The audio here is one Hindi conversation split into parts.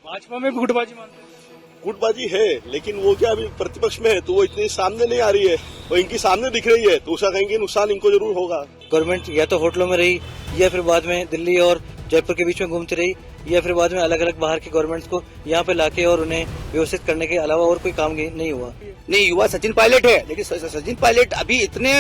भाजपा में भी गुटबाजी मानते हैं? गुटबाजी है, लेकिन वो क्या अभी प्रतिपक्ष में है तो वो इतनी सामने नहीं आ रही है, वो इनकी सामने दिख रही है तो उसका कहेंगे नुकसान इनको जरूर होगा। गवर्नमेंट या तो होटलों में रही या फिर बाद में दिल्ली और जयपुर के बीच में घूमती रही या फिर बाद में अलग अलग बाहर की गवर्नमेंट्स को यहाँ पे लाके और उन्हें व्यवस्थित करने के अलावा और कोई काम नहीं हुआ। नहीं, युवा सचिन पायलट है, लेकिन सचिन पायलट अभी इतने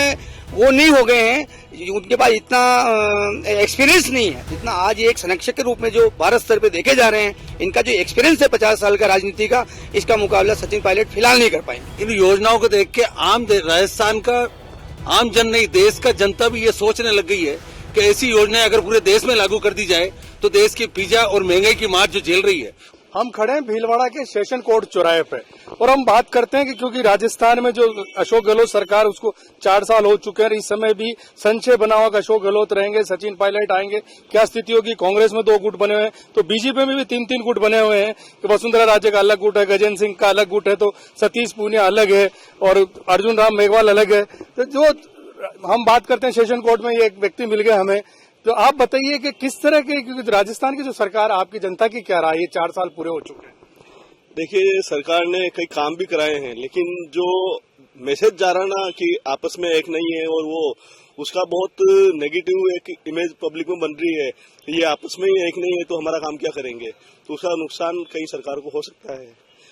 वो नहीं हो गए हैं, उनके पास इतना एक्सपीरियंस नहीं है जितना आज एक संरक्षक के रूप में जो भारत स्तर पे देखे जा रहे हैं। इनका जो एक्सपीरियंस है 50 साल का राजनीति का, इसका मुकाबला सचिन पायलट फिलहाल नहीं कर पाएंगे। इन योजनाओं को देख के राजस्थान का आम जन नहीं, देश का जनता भी ये सोचने लग गई है कि ऐसी योजनाएं अगर पूरे देश में लागू कर दी जाए तो देश की पिज्जा और महंगाई की मार जो झेल रही है। हम खड़े हैं भीलवाड़ा के सेशन कोर्ट चौराहे पे और हम बात करते हैं कि क्योंकि राजस्थान में जो अशोक गहलोत सरकार उसको 4 साल हो चुके हैं, इस समय भी संशय बना हुआ अशोक गहलोत रहेंगे, सचिन पायलट आएंगे, क्या स्थिति होगी। कांग्रेस में 2 गुट बने हुए हैं तो बीजेपी में भी 3-3 गुट बने हुए हैं कि वसुंधरा राजे का अलग गुट है, गजेंद्र सिंह का अलग गुट है, तो सतीश पूनिया अलग है और अर्जुन राम मेघवाल अलग है। तो जो हम बात करते हैं सेशन कोर्ट में ये एक व्यक्ति मिल गए हमें, तो आप बताइए कि किस तरह के, क्योंकि राजस्थान की जो सरकार आपकी जनता की क्या राय है, 4 साल पूरे हो चुके हैं। देखिए, सरकार ने कई काम भी कराए हैं, लेकिन जो मैसेज जा रहा ना कि आपस में एक नहीं है और वो उसका बहुत नेगेटिव एक इमेज पब्लिक में बन रही है, ये आपस में ही एक नहीं है तो हमारा काम क्या करेंगे, तो उसका नुकसान कई सरकार को हो सकता है।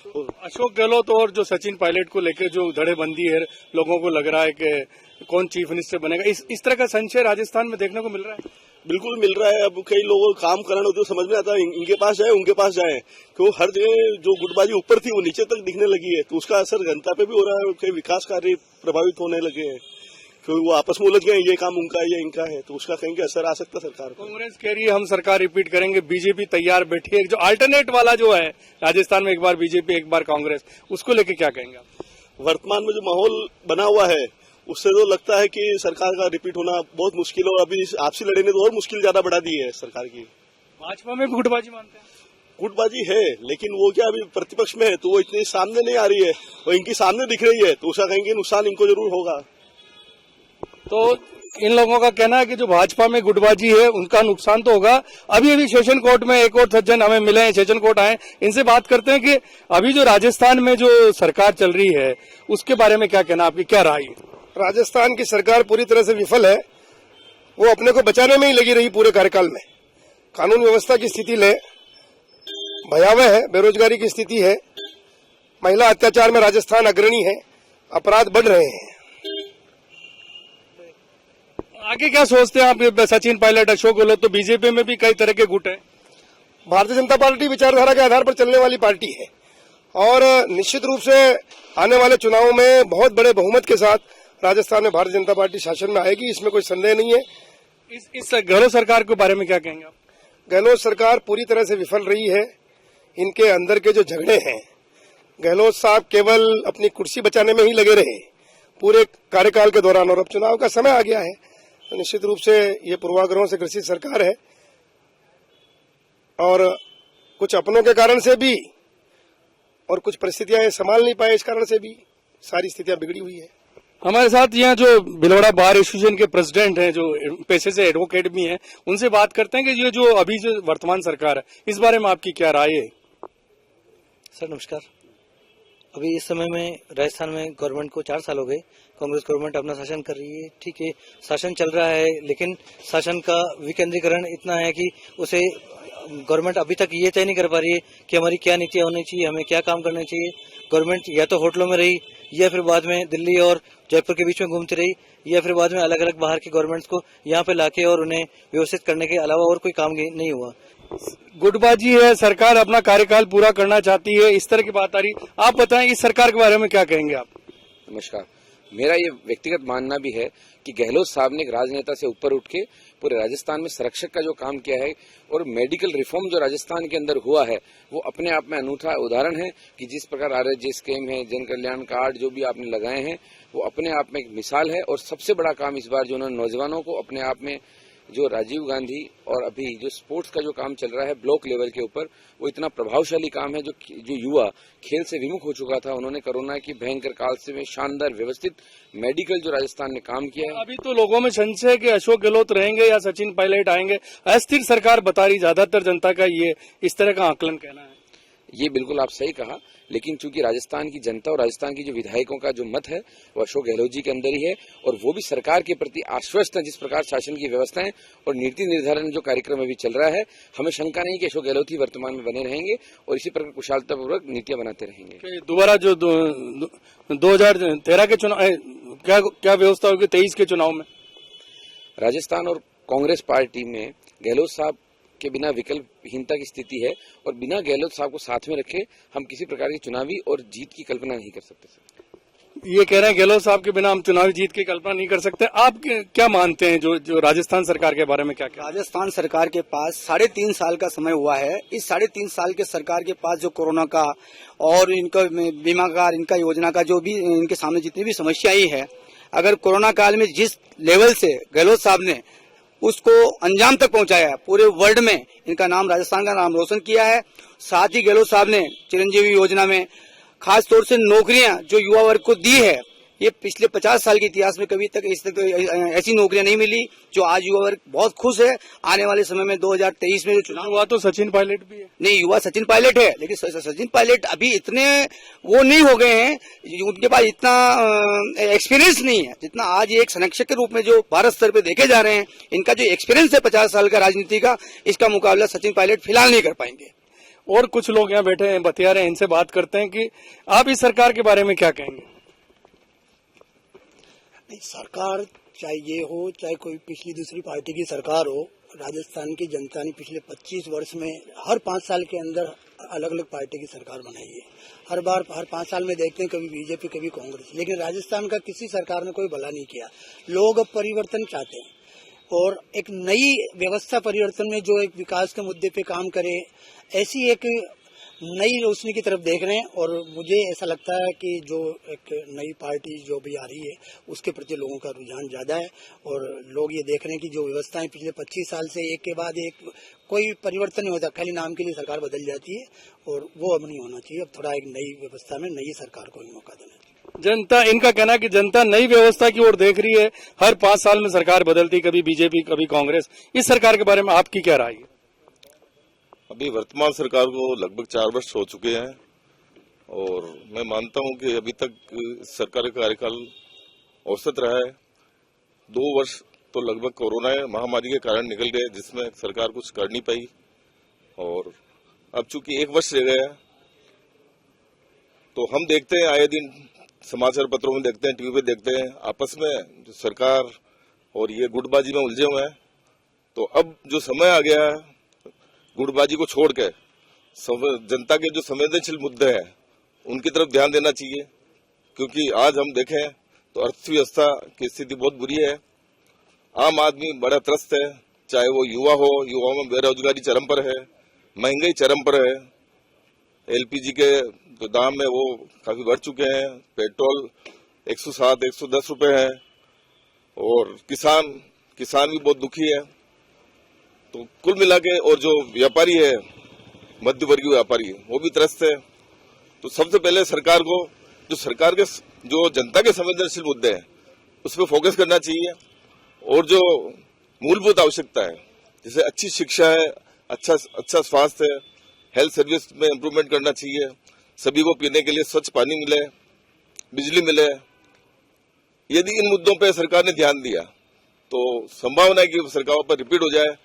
तो अशोक गहलोत और जो सचिन पायलट को लेकर जो धड़ेबंदी है, लोगों को लग रहा है कि कौन चीफ मिनिस्टर बनेगा, इस तरह का संशय राजस्थान में देखने को मिल रहा है। बिल्कुल मिल रहा है। अब कई लोगों को काम कराना तो समझ में आता है, इनके पास जाए उनके पास जाए, क्यों हर जगह जो गुटबाजी ऊपर थी वो नीचे तक दिखने लगी है, तो उसका असर जनता पे भी हो रहा है। कई विकास कार्य प्रभावित होने लगे हैं क्योंकि वो आपस में उलझ गए, ये काम उनका है ये इनका है, तो उसका कहेंगे असर आ सकता है सरकार को। कांग्रेस कह रही है हम सरकार रिपीट करेंगे, बीजेपी तैयार बैठी है, जो अल्टरनेट वाला जो है राजस्थान में, एक बार बीजेपी एक बार कांग्रेस, उसको लेके क्या कहेंगे आप? वर्तमान में जो माहौल बना हुआ है उससे तो लगता है कि सरकार का रिपीट होना बहुत मुश्किल है और अभी आपसी लड़े ने तो और मुश्किल ज्यादा बढ़ा दी है सरकार की। भाजपा में भी गुटबाजी मानते हैं? गुटबाजी है, लेकिन वो क्या अभी प्रतिपक्ष में है तो वो इतनी सामने नहीं आ रही है, वो इनकी सामने दिख रही है तो उसका कहेंगे नुकसान इनको जरूर होगा। तो इन लोगों का कहना है कि जो भाजपा में गुटबाजी है उनका नुकसान तो होगा। अभी सेशन कोर्ट में एक और सज्जन हमें मिले हैं, सेशन कोर्ट आए, इनसे बात करते हैं कि अभी जो राजस्थान में जो सरकार चल रही है उसके बारे में क्या कहना, आपकी क्या राय है? राजस्थान की सरकार पूरी तरह से विफल है, वो अपने को बचाने में ही लगी रही पूरे कार्यकाल में। कानून व्यवस्था की स्थिति ले भयावह है, बेरोजगारी की स्थिति है, महिला अत्याचार में राजस्थान अग्रणी है, अपराध बढ़ रहे हैं। आगे क्या सोचते हैं आप? सचिन पायलट, अशोक गहलोत, तो बीजेपी में भी कई तरह के गुट हैं। भारतीय जनता पार्टी विचारधारा के आधार पर चलने वाली पार्टी है और निश्चित रूप से आने वाले चुनावों में बहुत बड़े बहुमत के साथ राजस्थान में भारतीय जनता पार्टी शासन में आएगी, इसमें कोई संदेह नहीं है। इस गहलोत सरकार के बारे में क्या कहेंगे आप? गहलोत सरकार पूरी तरह से विफल रही है। इनके अंदर के जो झगड़े हैं, गहलोत साहब केवल अपनी कुर्सी बचाने में ही लगे रहे पूरे कार्यकाल के दौरान, और अब चुनाव का समय आ गया है तो निश्चित रूप से ये पूर्वाग्रहों से ग्रसित सरकार है और कुछ अपनों के कारण से भी और कुछ परिस्थितियां संभाल नहीं पाए, इस कारण से भी सारी स्थितियां बिगड़ी हुई है। हमारे साथ यहाँ जो भीलवाड़ा बार एसोसिएशन के प्रेसिडेंट हैं, जो पेशे से एडवोकेट भी हैं, उनसे बात करते हैं कि ये जो अभी जो वर्तमान सरकार है इस बारे में आपकी क्या राय है? सर नमस्कार। अभी इस समय में राजस्थान में गवर्नमेंट को 4 साल हो गए, कांग्रेस गवर्नमेंट अपना शासन कर रही है, ठीक है, शासन चल रहा है, लेकिन शासन का विकेंद्रीकरण इतना है कि उसे गवर्नमेंट अभी तक ये तय नहीं कर पा रही है कि हमारी क्या नीतियां होनी चाहिए, हमें क्या काम करना चाहिए। गवर्नमेंट या तो होटलों में रही या फिर बाद में दिल्ली और जयपुर के बीच में घूमती रही या फिर बाद में अलग अलग बाहर की गवर्नमेंट्स को यहाँ पे लाके और उन्हें व्यवस्थित करने के अलावा और कोई काम नहीं हुआ। गुटबाजी है, सरकार अपना कार्यकाल पूरा करना चाहती है, इस तरह की बात आ रही। आप बताएं इस सरकार के बारे में क्या कहेंगे आप? नमस्कार। मेरा ये व्यक्तिगत मानना भी है कि गहलोत साहब ने एक राजनेता से ऊपर उठ के पूरे राजस्थान में संरक्षक का जो काम किया है और मेडिकल रिफॉर्म जो राजस्थान के अंदर हुआ है वो अपने आप में अनूठा उदाहरण है कि जिस प्रकार आरएसजे स्कीम है, जन कल्याण कार्ड जो भी आपने लगाए हैं वो अपने आप में एक मिसाल है। और सबसे बड़ा काम इस बार जो उन्होंने नौजवानों को अपने आप में जो राजीव गांधी और अभी जो स्पोर्ट्स का जो काम चल रहा है ब्लॉक लेवल के ऊपर, वो इतना प्रभावशाली काम है। जो युवा खेल से विमुख हो चुका था, उन्होंने कोरोना की भयंकर काल से में शानदार व्यवस्थित मेडिकल जो राजस्थान ने काम किया है। अभी तो लोगों में संशय है कि अशोक गहलोत रहेंगे या सचिन पायलट आएंगे, अस्थिर सरकार बता रही ज्यादातर जनता का ये इस तरह का आकलन कहना है। ये बिल्कुल आप सही कहा, लेकिन चूंकि राजस्थान की जनता और राजस्थान की जो विधायकों का जो मत है वो अशोक गहलोत जी के अंदर ही है और वो भी सरकार के प्रति आश्वस्त है। जिस प्रकार शासन की व्यवस्थाएं और नीति निर्धारण जो कार्यक्रम अभी चल रहा है, हमें शंका नहीं कि अशोक गहलोत ही वर्तमान में बने रहेंगे और इसी प्रकार कुशलतापूर्वक नीतियां बनाते रहेंगे। दोबारा जो 2013 के चुनाव क्या व्यवस्था होगी 23 के चुनाव में? राजस्थान और कांग्रेस पार्टी में गहलोत साहब के बिना विकल्पहीनता की स्थिति है और बिना गहलोत साहब को साथ में रखे हम किसी प्रकार की चुनावी और जीत की कल्पना नहीं कर सकते। ये कह रहे हैं गहलोत साहब के बिना हम चुनावी जीत की कल्पना नहीं कर सकते। आप क्या मानते हैं जो राजस्थान सरकार के बारे में क्या? राजस्थान सरकार के पास 3.5 साल का समय हुआ है। इस 3.5 साल के सरकार के पास जो कोरोना का और इनका बीमा का, इनका योजना का जो भी इनके सामने जितनी भी समस्याएं है, अगर कोरोना काल में जिस लेवल से गहलोत साहब ने उसको अंजाम तक पहुंचाया है, पूरे वर्ल्ड में इनका नाम, राजस्थान का नाम रोशन किया है। साथ ही गहलोत साहब ने चिरंजीवी योजना में खास तौर से नौकरियां जो युवा वर्ग को दी है, ये पिछले 50 साल के इतिहास में कभी तक ऐसी नौकरियां नहीं मिली, जो आज युवा वर्ग बहुत खुश है। आने वाले समय में 2023 में जो चुनाव हुआ तो सचिन पायलट भी है। नहीं, युवा सचिन पायलट है, लेकिन सचिन पायलट अभी इतने वो नहीं हो गए हैं, उनके पास इतना एक्सपीरियंस नहीं है जितना आज एक संरक्षक के रूप में जो भारत स्तर पे देखे जा रहे हैं। इनका जो एक्सपीरियंस है 50 साल का राजनीति का, इसका मुकाबला सचिन पायलट फिलहाल नहीं कर पाएंगे। और कुछ लोग यहाँ बैठे हैं, बतिया रहे हैं, इनसे बात करते हैं कि आप इस सरकार के बारे में क्या कहेंगे? सरकार चाहे ये हो, चाहे कोई पिछली दूसरी पार्टी की सरकार हो, राजस्थान की जनता ने पिछले 25 वर्ष में हर 5 साल के अंदर अलग अलग पार्टी की सरकार बनाई है। हर 5 साल में देखते हैं कभी बीजेपी कभी कांग्रेस, लेकिन राजस्थान का किसी सरकार ने कोई भला नहीं किया। लोग अब परिवर्तन चाहते हैं और एक नई व्यवस्था परिवर्तन में जो एक विकास के मुद्दे पे काम करे, ऐसी एक नई रोशनी की तरफ देख रहे हैं। और मुझे ऐसा लगता है कि जो एक नई पार्टी जो भी आ रही है उसके प्रति लोगों का रुझान ज्यादा है और लोग ये देख रहे हैं कि जो व्यवस्थाएं पिछले 25 साल से एक के बाद एक कोई परिवर्तन नहीं होता, खाली नाम के लिए सरकार बदल जाती है और वो अब नहीं होना चाहिए। अब थोड़ा एक नई व्यवस्था में नई सरकार को भी मौका देना चाहिए। जनता, इनका कहना है कि जनता नई व्यवस्था की ओर देख रही है। हर 5 साल में सरकार बदलती, कभी बीजेपी कभी कांग्रेस। इस सरकार के बारे में आपकी क्या राय है? अभी वर्तमान सरकार को लगभग 4 वर्ष हो चुके हैं और मैं मानता हूं कि अभी तक सरकार का कार्यकाल औसत रहा है। 2 वर्ष तो लगभग कोरोना महामारी के कारण निकल गए, जिसमें सरकार कुछ कर नहीं पाई और अब चूंकि 1 वर्ष रह गया तो हम देखते हैं, आए दिन समाचार पत्रों में देखते हैं, टीवी पे देखते हैं, आपस में जो सरकार और ये गुटबाजी में उलझे हुए हैं। तो अब जो समय आ गया है, गुटबाजी को छोड़ के जनता के जो संवेदनशील मुद्दे हैं उनकी तरफ ध्यान देना चाहिए, क्योंकि आज हम देखें तो अर्थव्यवस्था की स्थिति बहुत बुरी है। आम आदमी बड़ा त्रस्त है, चाहे वो युवा हो, युवाओं में बेरोजगारी चरम पर है, महंगाई चरम पर है, एलपीजी के तो दाम में वो काफी बढ़ चुके हैं, पेट्रोल 107 110 रुपए है और किसान भी बहुत दुखी है। तो कुल मिला के और जो व्यापारी है, मध्यवर्गीय व्यापारी है, वो भी त्रस्त है। तो सबसे पहले सरकार को सरकार के जो जनता के संवेदनशील मुद्दे हैं उस पर फोकस करना चाहिए और जो मूलभूत आवश्यकता है, जैसे अच्छी शिक्षा है, अच्छा स्वास्थ्य है, हेल्थ सर्विस में इम्प्रूवमेंट करना चाहिए, सभी को पीने के लिए स्वच्छ पानी मिले, बिजली मिले। यदि इन मुद्दों पर सरकार ने ध्यान दिया तो संभावना है कि सरकार पर रिपीट हो जाए।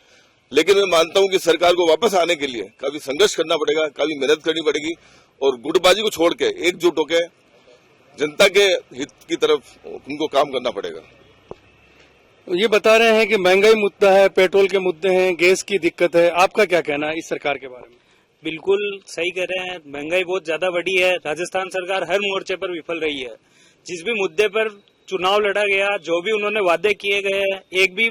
लेकिन मैं मानता हूं कि सरकार को वापस आने के लिए काफी संघर्ष करना पड़ेगा, काफी मेहनत करनी पड़ेगी और गुटबाजी को छोड़ के एकजुट होकर जनता के हित की तरफ उनको काम करना पड़ेगा। ये बता रहे हैं कि महंगाई मुद्दा है, पेट्रोल के मुद्दे हैं, गैस की दिक्कत है। आपका क्या कहना है इस सरकार के बारे में? बिल्कुल सही कह रहे हैं, महंगाई बहुत ज्यादा बढ़ी है। राजस्थान सरकार हर मोर्चे पर विफल रही है। जिस भी मुद्दे पर चुनाव लड़ा गया, जो भी उन्होंने वादे किए गए हैं, एक भी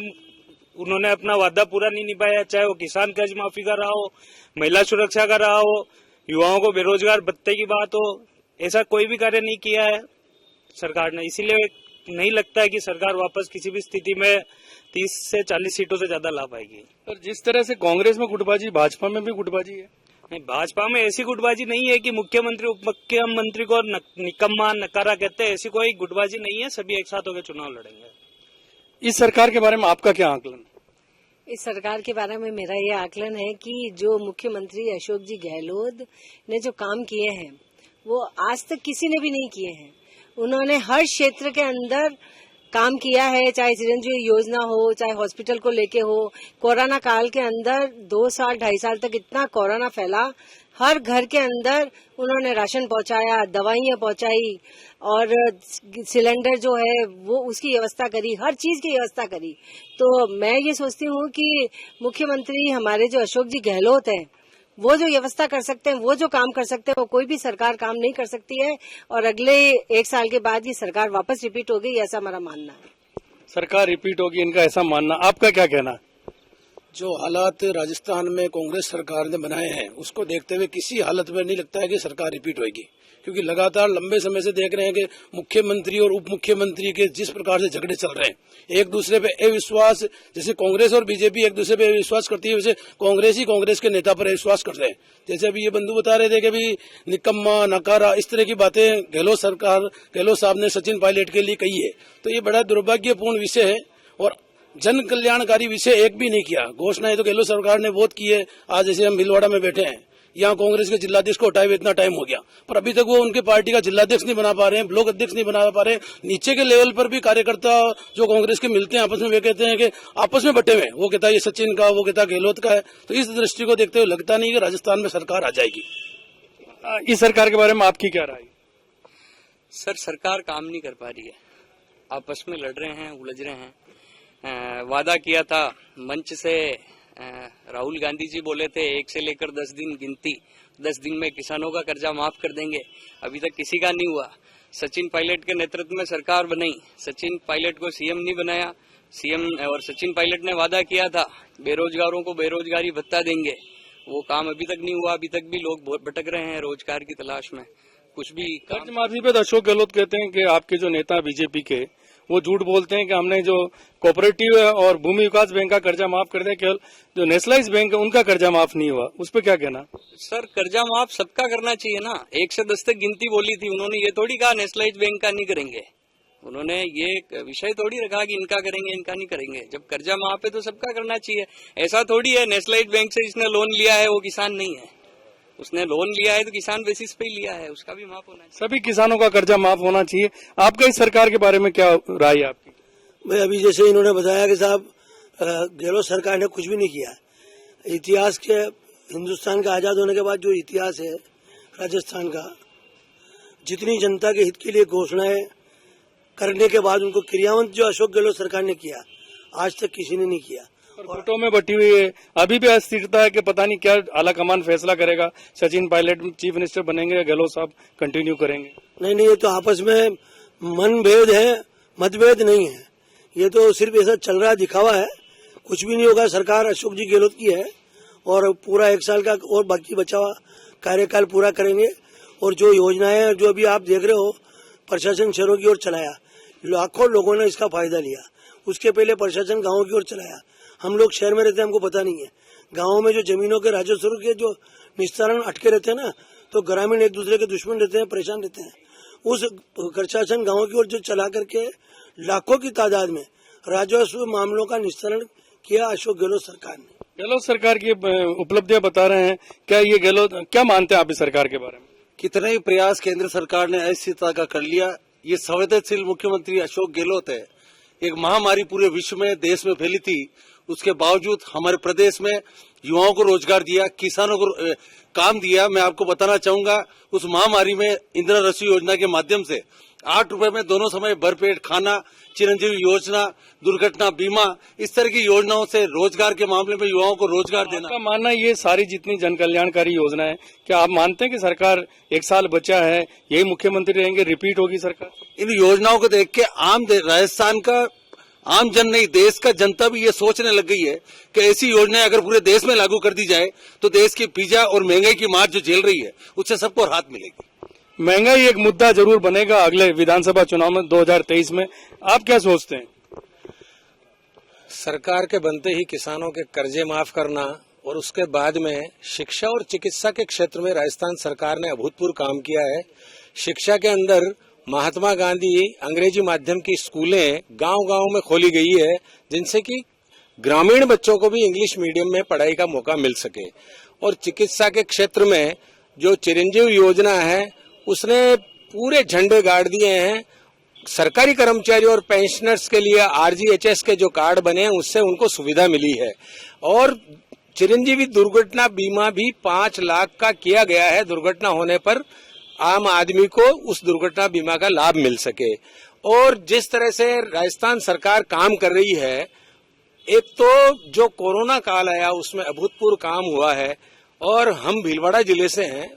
उन्होंने अपना वादा पूरा नहीं निभाया। चाहे वो किसान कर्ज माफी का रहा हो, महिला सुरक्षा का रहा हो, युवाओं को बेरोजगार भत्ते की बात हो, ऐसा कोई भी कार्य नहीं किया है सरकार ने। इसीलिए नहीं लगता है कि सरकार वापस किसी भी स्थिति में 30 से 40 सीटों से ज्यादा ला पाएगी। पर जिस तरह से कांग्रेस में गुटबाजी, भाजपा में भी गुटबाजी है। नहीं, भाजपा में ऐसी गुटबाजी नहीं है कि मुख्यमंत्री उप मुख्यमंत्री को निकम्मा नकारा कहते हैं, ऐसी कोई गुटबाजी नहीं है। सभी एक साथ होकर चुनाव लड़ेंगे। इस सरकार के बारे में आपका क्या आकलन? इस सरकार के बारे में मेरा ये आकलन है कि जो मुख्यमंत्री अशोक जी गहलोत ने जो काम किए हैं वो आज तक किसी ने भी नहीं किए हैं। उन्होंने हर क्षेत्र के अंदर काम किया है, चाहे चिरंजीवी योजना हो, चाहे हॉस्पिटल को लेके हो। कोरोना काल के अंदर 2 साल 2.5 साल तक इतना कोरोना फैला, हर घर के अंदर उन्होंने राशन पहुंचाया, दवाइयां पहुंचाई और सिलेंडर जो है वो उसकी व्यवस्था करी, हर चीज की व्यवस्था करी। तो मैं ये सोचती हूँ कि मुख्यमंत्री हमारे जो अशोक जी गहलोत हैं वो जो व्यवस्था कर सकते हैं, वो जो काम कर सकते हैं, वो कोई भी सरकार काम नहीं कर सकती है। और अगले 1 साल के बाद ये सरकार वापस रिपीट हो गई, ऐसा हमारा मानना है। सरकार रिपीट होगी, इनका ऐसा मानना, आपका क्या कहना है? जो हालात राजस्थान में कांग्रेस सरकार ने बनाए हैं उसको देखते हुए किसी हालत में नहीं लगता है कि सरकार रिपीट होगी, क्योंकि लगातार लंबे समय से देख रहे हैं कि मुख्यमंत्री और उप मुख्यमंत्री के जिस प्रकार से झगड़े चल रहे हैं, एक दूसरे पे अविश्वास, जैसे कांग्रेस और बीजेपी एक दूसरे पे अविश्वास करती है, वैसे कांग्रेस ही कांग्रेस के नेता पर अविश्वास कर रहे हैं। जैसे अभी ये बंधु बता रहे थे कि भी निकम्मा, नकारा, इस तरह की बातें गहलोत साहब ने सचिन पायलट के लिए कही है। तो ये बड़ा दुर्भाग्यपूर्ण विषय है और जन कल्याणकारी विषय एक भी नहीं किया। घोषणाएं तो गहलोत सरकार ने बहुत की है। आज जैसे हम भीलवाड़ा में बैठे हैं, यहाँ कांग्रेस के जिलाध्यक्ष को हटाए हुए इतना टाइम हो गया, पर अभी तक वो उनके पार्टी का जिलाध्यक्ष नहीं बना पा रहे हैं, ब्लॉक अध्यक्ष नहीं बना पा रहे हैं। नीचे के लेवल पर भी कार्यकर्ता जो कांग्रेस के मिलते हैं आपस में, वे कहते हैं कि आपस में बटे हुए, वो कहता है ये सचिन का, वो कहता है गहलोत का है। तो इस दृष्टि को देखते हुए लगता नहीं कि राजस्थान में सरकार आ जाएगी। इस सरकार के बारे में आपकी क्या राय? सर, सरकार काम नहीं कर पा रही है, आपस में लड़ रहे हैं, उलझ रहे हैं। वादा किया था मंच से, राहुल गांधी जी बोले थे 1 से लेकर 10 दिन गिनती, 10 दिन में किसानों का कर्जा माफ कर देंगे, अभी तक किसी का नहीं हुआ। सचिन पायलट के नेतृत्व में सरकार बनाई, सचिन पायलट को सीएम नहीं बनाया। सीएम और सचिन पायलट ने वादा किया था बेरोजगारों को बेरोजगारी भत्ता देंगे, वो काम अभी तक नहीं हुआ। अभी तक भी लोग भटक रहे हैं रोजगार की तलाश में, कुछ भी कर्ज माफी पे तो अशोक गहलोत कहते हैं कि आपके जो नेता बीजेपी के वो झूठ बोलते हैं कि हमने जो कोऑपरेटिव और भूमि विकास बैंक का कर्जा माफ कर दिया, केवल जो नेशनलाइज बैंक है उनका कर्जा माफ नहीं हुआ। उस पर क्या कहना? सर, कर्जा माफ सबका करना चाहिए ना। 1 से 10 तक गिनती बोली थी उन्होंने, ये थोड़ी कहा नेशनलाइज बैंक का नहीं करेंगे। उन्होंने ये विषय थोड़ी रखा कि इनका करेंगे इनका नहीं करेंगे। जब कर्जा माफ है तो सबका करना चाहिए। ऐसा थोड़ी है नेशनलाइज बैंक से जिसने लोन लिया है वो किसान नहीं है, उसने लोन लिया है तो किसान बेसिस पे ही लिया है, उसका भी माफ होना चाहिए। सभी किसानों का कर्जा माफ होना चाहिए। आपका इस सरकार के बारे में क्या राय है आपकी? भाई, अभी जैसे इन्होंने बताया कि साहब गहलोत सरकार ने कुछ भी नहीं किया। इतिहास के, हिंदुस्तान का आजाद होने के बाद जो इतिहास है राजस्थान का, जितनी जनता के हित के लिए घोषणाएं करने के बाद उनको क्रियान्वित जो अशोक गहलोत सरकार ने किया, आज तक किसी ने नहीं किया। गुटों में बटी हुई है, अभी भी अस्थिरता है कि पता नहीं क्या आला कमान फैसला करेगा, सचिन पायलट चीफ मिनिस्टर बनेंगे, गहलोत साहब कंटिन्यू करेंगे। नहीं, ये तो आपस में मनभेद है, मतभेद नहीं है। ये तो सिर्फ ऐसा चल रहा दिखावा है, कुछ भी नहीं होगा। सरकार अशोक जी गहलोत की है और पूरा 1 साल का और बाकी बचा हुआ कार्यकाल पूरा करेंगे। और जो योजनाएं जो अभी आप देख रहे हो प्रशासन शहरों की ओर चलाया, लाखों लोगों ने इसका फायदा लिया। उसके पहले प्रशासन गाँव की ओर चलाया। हम लोग शहर में रहते हैं, हमको पता नहीं है। गाँव में जो जमीनों के राजस्व के जो निस्तारण अटके रहते हैं ना, तो ग्रामीण एक दूसरे के दुश्मन रहते हैं, परेशान रहते हैं। उस प्रशासन गाँव की ओर जो चला करके लाखों की तादाद में राजस्व मामलों का निस्तारण किया अशोक गहलोत सरकार ने। गहलोत सरकार की उपलब्धियां बता रहे हैं, क्या ये गहलोत, क्या मानते हैं आप इस सरकार के बारे में? कितने ही प्रयास केंद्र सरकार ने अस्थिरता का कर लिया। ये संवेदनशील मुख्यमंत्री अशोक गहलोत है। एक महामारी पूरे विश्व में, देश में फैली थी, उसके बावजूद हमारे प्रदेश में युवाओं को रोजगार दिया, किसानों को काम दिया। मैं आपको बताना चाहूंगा, उस महामारी में इंदिरा रसोई योजना के माध्यम से 8 रुपए में दोनों समय भरपेट खाना, चिरंजीवी योजना, दुर्घटना बीमा, इस तरह की योजनाओं से रोजगार के मामले में युवाओं को रोजगार देना। आपका मानना ये सारी जितनी जन कल्याणकारी योजना है, क्या आप मानते हैं कि सरकार 1 साल बचा है, यही मुख्यमंत्री रहेंगे, रिपीट होगी सरकार? इन योजनाओं को देख के राजस्थान का आम जन नहीं, देश का जनता भी ये सोचने लग गई है कि ऐसी योजनाएं अगर पूरे देश में लागू कर दी जाए तो देश की पिज्जा और महंगाई की मार जो झेल रही है उससे सबको राहत मिलेगी। महंगाई एक मुद्दा जरूर बनेगा अगले विधानसभा चुनाव में 2023 में। आप क्या सोचते हैं? सरकार के बनते ही किसानों के कर्जे माफ करना और उसके बाद में शिक्षा और चिकित्सा के क्षेत्र में राजस्थान सरकार ने अभूतपूर्व काम किया है। शिक्षा के अंदर महात्मा गांधी अंग्रेजी माध्यम की स्कूलें गांव-गांव में खोली गई है, जिनसे कि ग्रामीण बच्चों को भी इंग्लिश मीडियम में पढ़ाई का मौका मिल सके। और चिकित्सा के क्षेत्र में जो चिरंजीव योजना है उसने पूरे झंडे गाड़ दिए हैं। सरकारी कर्मचारी और पेंशनर्स के लिए आरजीएचएस के जो कार्ड बने हैं उससे उनको सुविधा मिली है। और चिरंजीवी दुर्घटना बीमा भी 5 लाख का किया गया है, दुर्घटना होने पर आम आदमी को उस दुर्घटना बीमा का लाभ मिल सके। और जिस तरह से राजस्थान सरकार काम कर रही है, एक तो जो कोरोना काल आया उसमें अभूतपूर्व काम हुआ है। और हम भीलवाड़ा जिले से हैं।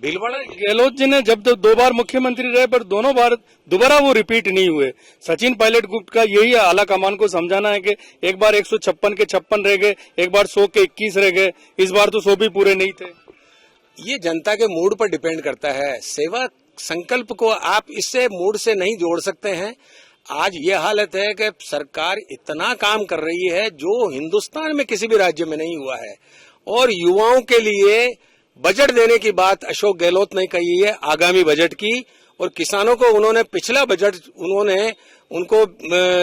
भीलवाड़ा गहलोत जी ने जब 2 बार मुख्यमंत्री रहे पर दोनों बार दोबारा वो रिपीट नहीं हुए। सचिन पायलट गुट का यही आला कमान को समझाना है कि एक बार 156 के 56 रह गए, एक बार 100 के 21 रह गए, इस बार तो 100 भी पूरे नहीं थे। ये जनता के मूड पर डिपेंड करता है। सेवा संकल्प को आप इससे मूड से नहीं जोड़ सकते हैं। आज ये हालत है कि सरकार इतना काम कर रही है जो हिंदुस्तान में किसी भी राज्य में नहीं हुआ है। और युवाओं के लिए बजट देने की बात अशोक गहलोत ने कही है आगामी बजट की। और किसानों को उन्होंने पिछला बजट उनको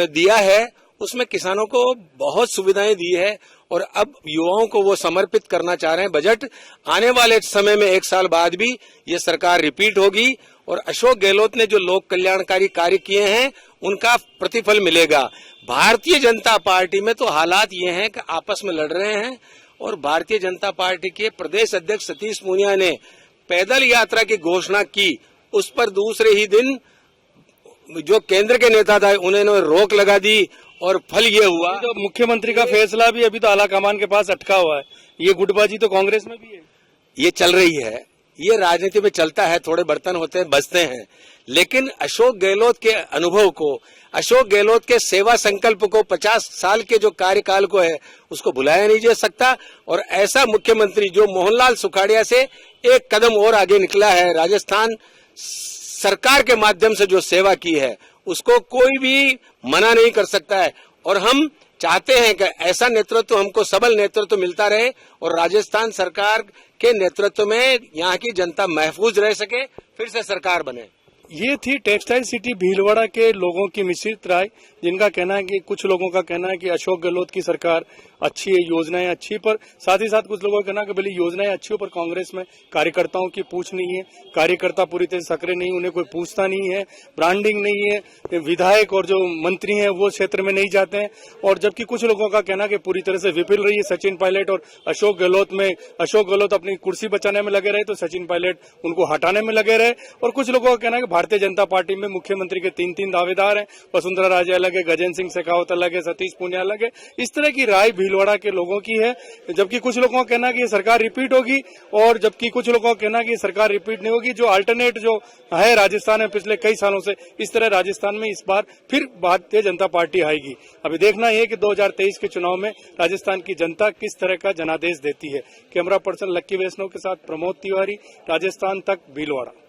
दिया है, उसमें किसानों को बहुत सुविधाएं दी है। और अब युवाओं को वो समर्पित करना चाह रहे हैं बजट। आने वाले समय में 1 साल बाद भी ये सरकार रिपीट होगी और अशोक गहलोत ने जो लोक कल्याणकारी कार्य किए हैं उनका प्रतिफल मिलेगा। भारतीय जनता पार्टी में तो हालात ये हैं कि आपस में लड़ रहे हैं। और भारतीय जनता पार्टी के प्रदेश अध्यक्ष सतीश पूनिया ने पैदल यात्रा की घोषणा की, उस पर दूसरे ही दिन जो केंद्र के नेता था उन्होंने रोक लगा दी। और फल ये हुआ तो मुख्यमंत्री का फैसला भी अभी तो आलाकमान के पास अटका हुआ है। ये गुटबाजी तो कांग्रेस में भी है, ये चल रही है। ये राजनीति में चलता है, थोड़े बर्तन होते हैं बजते हैं। लेकिन अशोक गहलोत के अनुभव को, अशोक गहलोत के सेवा संकल्प को, 50 साल के जो कार्यकाल को है उसको भुलाया नहीं जा सकता। और ऐसा मुख्यमंत्री जो मोहनलाल सुखाड़िया से एक कदम और आगे निकला है, राजस्थान सरकार के माध्यम से जो सेवा की है उसको कोई भी मना नहीं कर सकता है। और हम चाहते हैं कि ऐसा नेतृत्व हमको सबल नेतृत्व मिलता रहे और राजस्थान सरकार के नेतृत्व में यहाँ की जनता महफूज रह सके, फिर से सरकार बने। ये थी टेक्सटाइल सिटी भीलवाड़ा के लोगों की मिश्रित राय, जिनका कहना है कि कुछ लोगों का कहना है कि अशोक गहलोत की सरकार अच्छी है, योजनाएं अच्छी, पर साथ ही साथ कुछ लोगों का कहना है कि भले योजनाएं अच्छी हो पर कांग्रेस में कार्यकर्ताओं की पूछ नहीं है, कार्यकर्ता पूरी तरह सक्रिय नहीं, उन्हें कोई पूछता नहीं है, ब्रांडिंग नहीं है, विधायक और जो मंत्री हैं वो क्षेत्र में नहीं जाते हैं। और जबकि कुछ लोगों का कहना है कि पूरी तरह से विफल रही है सचिन पायलट और अशोक गहलोत अपनी कुर्सी बचाने में लगे रहे तो सचिन पायलट उनको हटाने में लगे रहे। और कुछ लोगों का कहना है कि भारतीय जनता पार्टी में मुख्यमंत्री के 3 दावेदार हैं, वसुंधरा राजे अलग है, गजेंद्र सिंह शेखावत अलग है, सतीश पूनिया अलग है। इस तरह की राय भीलवाड़ा के लोगों की है। जबकि कुछ लोगों का कहना है कि सरकार रिपीट होगी और जबकि कुछ लोगों का कहना है कि सरकार रिपीट नहीं होगी। जो अल्टरनेट जो है राजस्थान में पिछले कई सालों से, इस तरह राजस्थान में इस बार फिर भारतीय जनता पार्टी आएगी। अभी देखना यह कि 2023 के चुनाव में राजस्थान की जनता किस तरह का जनादेश देती है। कैमरा पर्सन लक्की वैष्णव के साथ प्रमोद तिवारी, राजस्थान तक, भीलवाड़ा।